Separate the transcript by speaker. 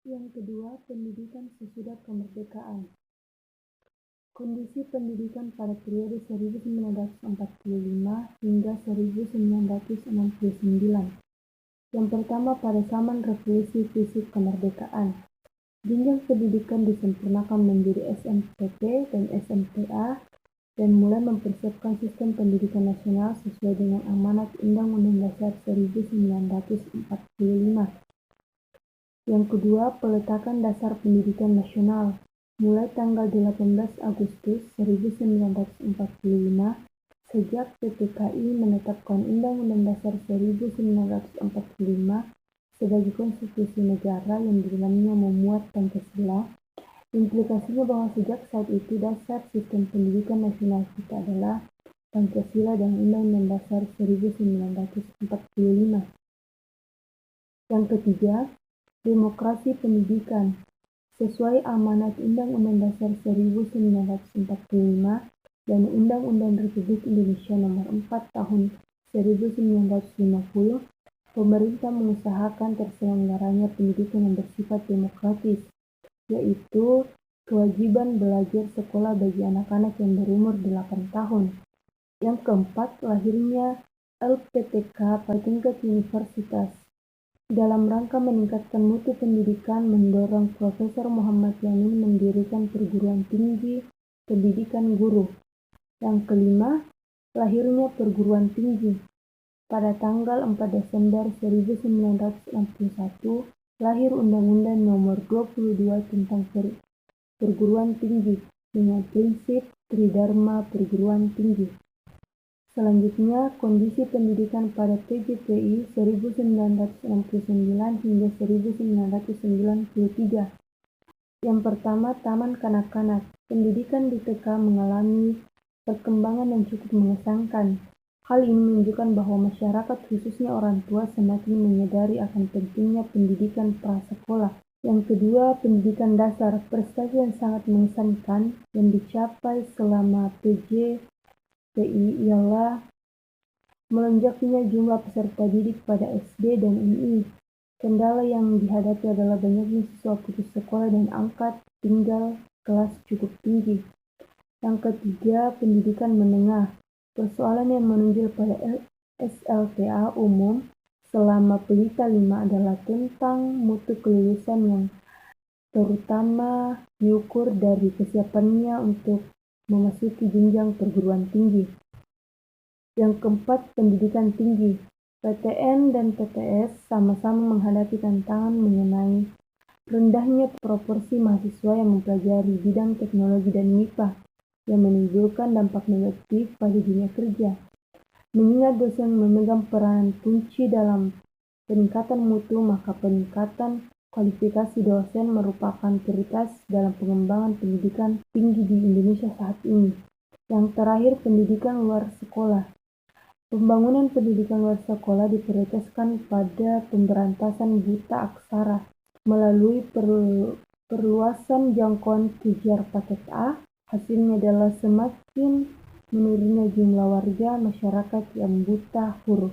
Speaker 1: Yang kedua, pendidikan sesudah kemerdekaan. Kondisi pendidikan pada periode 1945 hingga 1969. Yang pertama, pada zaman revolusi fisik kemerdekaan, jenjang pendidikan disempurnakan menjadi SMPT dan SMPA dan mulai mempersiapkan sistem pendidikan nasional sesuai dengan amanat Undang-Undang Dasar 1945. Yang kedua, peletakan dasar pendidikan nasional. Mulai tanggal 18 Agustus 1945, sejak PPKI menetapkan Undang-Undang Dasar 1945 sebagai konstitusi negara yang di dalamnya memuat Pancasila, implikasinya bahwa sejak saat itu dasar sistem pendidikan nasional kita adalah Pancasila dan Undang-Undang Dasar 1945. Yang ketiga, demokrasi pendidikan. Sesuai amanat Undang-Undang Dasar 1945 dan Undang-Undang Republik Indonesia Nomor 4 Tahun 1950, pemerintah mengusahakan terselenggaranya pendidikan yang bersifat demokratis, yaitu kewajiban belajar sekolah bagi anak-anak yang berumur 8 tahun. Yang keempat, lahirnya LPTK pada tingkat universitas. Dalam rangka meningkatkan mutu pendidikan, mendorong Profesor Muhammad Yamin mendirikan perguruan tinggi pendidikan guru. Yang kelima, lahirnya perguruan tinggi. Pada tanggal 4 Desember 1961, lahir Undang-Undang Nomor 22 tentang perguruan tinggi dengan prinsip Tridharma Perguruan Tinggi. Selanjutnya, kondisi pendidikan pada PJPI 1969 hingga 1993. Yang pertama, Taman Kanak-kanak. Pendidikan di TK mengalami perkembangan yang cukup mengesankan. Hal ini menunjukkan bahwa masyarakat, khususnya orang tua, semakin menyadari akan pentingnya pendidikan prasekolah. Yang kedua, pendidikan dasar. Prestasi yang sangat mengesankan yang dicapai selama PJPI ialah melonjaknya jumlah peserta didik pada SD dan MI. Kendala yang dihadapi adalah banyaknya siswa putus sekolah dan angka tinggal kelas cukup tinggi. Yang ketiga, pendidikan menengah. Persoalan yang menonjol pada SLTA umum selama pelita 5 adalah tentang mutu kelulusan yang terutama diukur dari kesiapannya untuk memasuki jenjang perguruan tinggi. Yang keempat, pendidikan tinggi. PTN dan PTS sama-sama menghadapi tantangan mengenai rendahnya proporsi mahasiswa yang mempelajari bidang teknologi dan MIPA yang menimbulkan dampak negatif pada dunia kerja. Mengingat dosen memegang peranan kunci dalam peningkatan mutu, maka peningkatan kualifikasi dosen merupakan prioritas dalam pengembangan pendidikan tinggi di Indonesia saat ini. Yang terakhir, pendidikan luar sekolah. Pembangunan pendidikan luar sekolah diprioritaskan pada pemberantasan buta aksara melalui perluasan jangkauan kejar paket A. Hasilnya adalah semakin menurunnya jumlah warga masyarakat yang buta huruf.